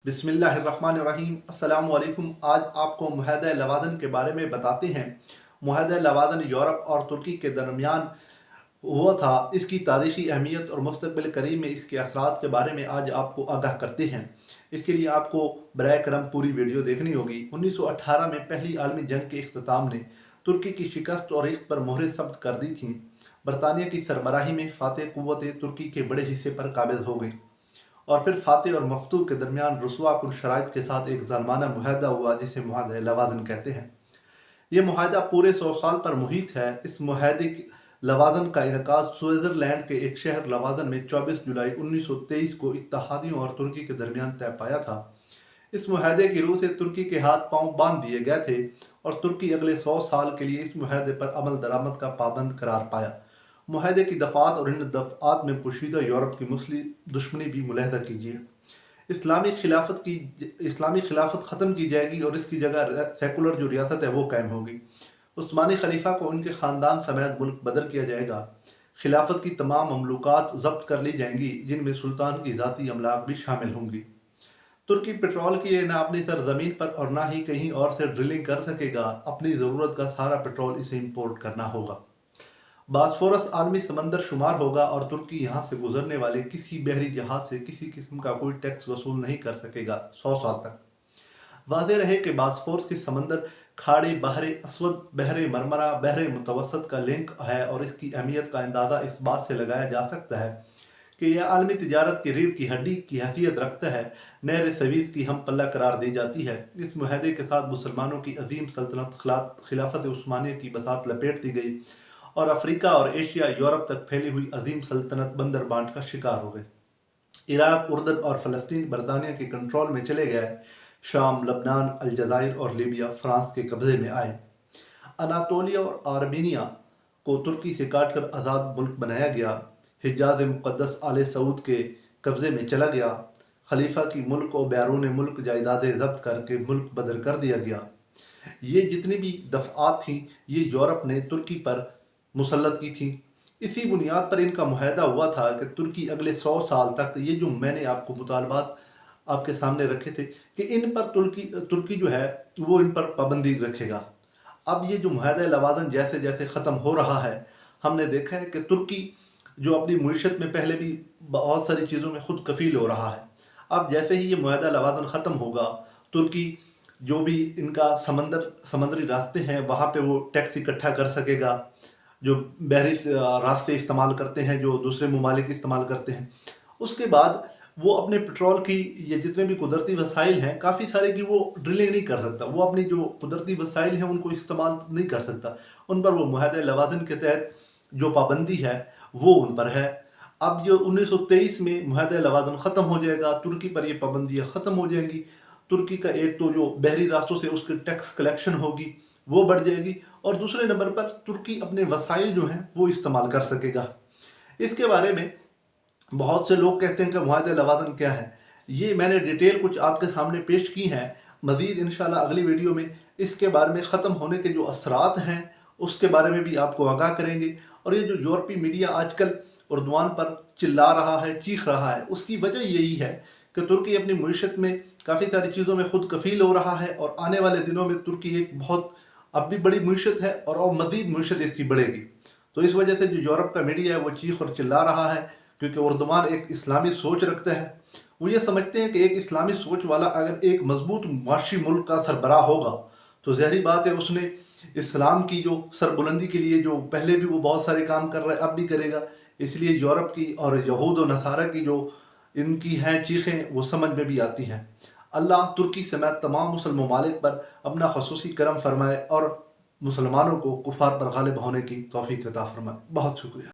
बिस्मिल्लाहिर्रहमानिर्रहीम। अस्सलामु अलैकुम। आज आपको मुआहदा लवादन के बारे में बताते हैं। मुआहदा लवादन यूरोप और तुर्की के दरमियान हुआ था। इसकी तारीख़ी अहमियत और मुस्तक़बिल करीब में इसके असरात के बारे में आज आपको आगाह करते हैं। इसके लिए आपको बराए करम पूरी वीडियो देखनी होगी। 1918 में पहली आलमी जंग के इख्तिताम ने तुर्की की शिकस्त और इख्त पर मोहरें सब्त कर दी थीं। बरतानिया की सरबराही में फातेह कुव्वतें तुर्की के बड़े हिस्से पर काबिज़ हो गई और फिर फातेह और मफ्तूह के दरमियान रुस्वा-कुन शराइत के साथ एक ज़ालिमाना मुआहदा हुआ, जिसे मुआहदा लवादन कहते हैं। ये मुआहदा पूरे 100 साल पर मुहित है। इस मुआहदे लवादन का इनकाद स्विट्ज़रलैंड के एक शहर लवादन में 24 जुलाई 1923 को इत्तेहादियों और तुर्की के दरमियान तय पाया था। इस मुआहदे की रूह से तुर्की के हाथ पांव बांध दिए गए थे और तुर्की अगले 100 साल के लिए इस मुआहदे पर अमल दरामद का पाबंद करार पाया। मुआहदे की दफ़ात और इन दफ़ात में पोशीदा यूरोप की मुस्लिम दुश्मनी भी मुलाहजा कीजिए। इस्लामी खिलाफत ख़त्म की जाएगी और इसकी जगह सेकुलर जो रियासत है वो कायम होगी। उस्मानी खलीफा को उनके ख़ानदान समेत मुल्क बदर किया जाएगा। खिलाफत की तमाम ममलूकात ज़ब्त कर ली जाएंगी, जिनमें सुल्तान की ज़ाती अमलाक भी शामिल होंगी। तुर्की पेट्रोल के लिए न अपनी सरजमीन पर और ना ही कहीं और से ड्रिलिंग कर सकेगा। अपनी ज़रूरत का सारा पेट्रोल इसे इम्पोर्ट करना होगा। बास्फोरस आलमी समंदर शुमार होगा और तुर्की यहाँ से गुजरने वाले किसी बहरी जहाज से किसी किस्म का कोई टैक्स वसूल नहीं कर सकेगा 100 साल तक। वाज़ेह रहे कि बास्फोरस के समंदर खाड़ी बहरे असवद, बहरे मरमरा, बहरे मुतवसत का लिंक है और इसकी अहमियत का अंदाज़ा इस बात से लगाया जा सकता है कि यह आलमी तिजारत की रीढ़ की हड्डी की हैसियत रखता है। नहर सवीज़ की हम पल्ला करार दी जाती है। इस मुआहदे के साथ मुसलमानों की अजीम सल्तनत खिलाफत उस्मानिया की बसात लपेट दी गई और अफ्रीका और एशिया यूरोप तक फैली हुई अजीम सल्तनत बंदर बांट का शिकार हो गए। इराक, उर्दन और फ़लस्तीन बरतानिया के कंट्रोल में चले गए। शाम, लबनान, अलजायर और लीबिया फ्रांस के कब्ज़े में आए। अनातोलिया और आर्मीनिया को तुर्की से काट कर आज़ाद मुल्क बनाया गया। हिजाज मुक़द्दस आले सऊद के कब्ज़े में चला गया। खलीफा की मुल्क और बैरून मुल्क जायदादें ज़ब्त करके मुल्क बदर कर दिया गया। ये जितनी भी दफ़ात थीं, ये यूरोप ने तुर्की पर मुसल्लत की थी। इसी बुनियाद पर इनका मुआहदा हुआ था कि तुर्की अगले 100 साल तक, ये जो मैंने आपको मुतालबात आपके सामने रखे थे कि इन पर तुर्की जो है वो इन पर पाबंदी रखेगा। अब ये जो मुआहदा लवादन जैसे जैसे ख़त्म हो रहा है, हमने देखा है कि तुर्की जो अपनी मुईशत में पहले भी बहुत सारी चीज़ों में खुद कफील हो रहा है। अब जैसे ही ये मुआहदा लवादन ख़त्म होगा, तुर्की जो भी इनका समंदरी रास्ते हैं वहाँ पे वो टैक्स इकट्ठा कर सकेगा। जो बहरी रास्ते इस्तेमाल करते हैं, जो दूसरे ममालिक इस्तेमाल करते हैं, उसके बाद वो अपने पेट्रोल की ये जितने भी कुदरती वसाइल हैं, काफ़ी सारे की वो ड्रिलिंग नहीं कर सकता। वो अपनी जो कुदरती वसाइल हैं उनको इस्तेमाल नहीं कर सकता। उन पर वो मुआहदा लवादन के तहत जो पाबंदी है वो उन पर है। अब जो 1923 में मुआहदा लवादन ख़त्म हो जाएगा, तुर्की पर ये पाबंदियाँ ख़त्म हो जाएंगी। तुर्की का एक तो जो बहरी रास्तों से उसकी टैक्स कलेक्शन होगी वो बढ़ जाएगी और दूसरे नंबर पर तुर्की अपने वसाइल जो हैं वो इस्तेमाल कर सकेगा। इसके बारे में बहुत से लोग कहते हैं कि मुआहदा लवादन क्या है। ये मैंने डिटेल कुछ आपके सामने पेश की हैं। मज़ीद इंशाल्लाह अगली वीडियो में इसके बारे में ख़त्म होने के जो असरात हैं उसके बारे में भी आपको आगाह करेंगे। और ये जो यूरोपीय मीडिया आजकल उर्दवान पर चिल्ला रहा है, चीख रहा है, उसकी वजह यही है कि तुर्की अपनी मुईशत में काफ़ी सारी चीज़ों में खुद कफील हो रहा है और आने वाले दिनों में तुर्की एक बहुत अब भी बड़ी मुईशत है और मज़ीद मुईशत इसकी बढ़ेगी। तो इस वजह से जो यूरोप का मीडिया है वो चीख और चिल्ला रहा है, क्योंकि उर्दवान एक इस्लामी सोच रखता है। वो ये समझते हैं कि एक इस्लामी सोच वाला अगर एक मजबूत मुआशी मुल्क का सरबराह होगा तो ज़ाहिर बात है उसने इस्लाम की जो सरबुलंदी के लिए जो पहले भी वो बहुत सारे काम कर रहा है, अब भी करेगा। इसलिए यूरोप की और यहूद और नसारा की जो इनकी हैं चीखें वो समझ में भी आती हैं। अल्लाह तुर्की समेत तमाम मुसलमान ममालिक पर अपना खसूसी करम फरमाए और मुसलमानों को कुफार पर गालिब होने की तौफीक अता फरमाए। बहुत शुक्रिया।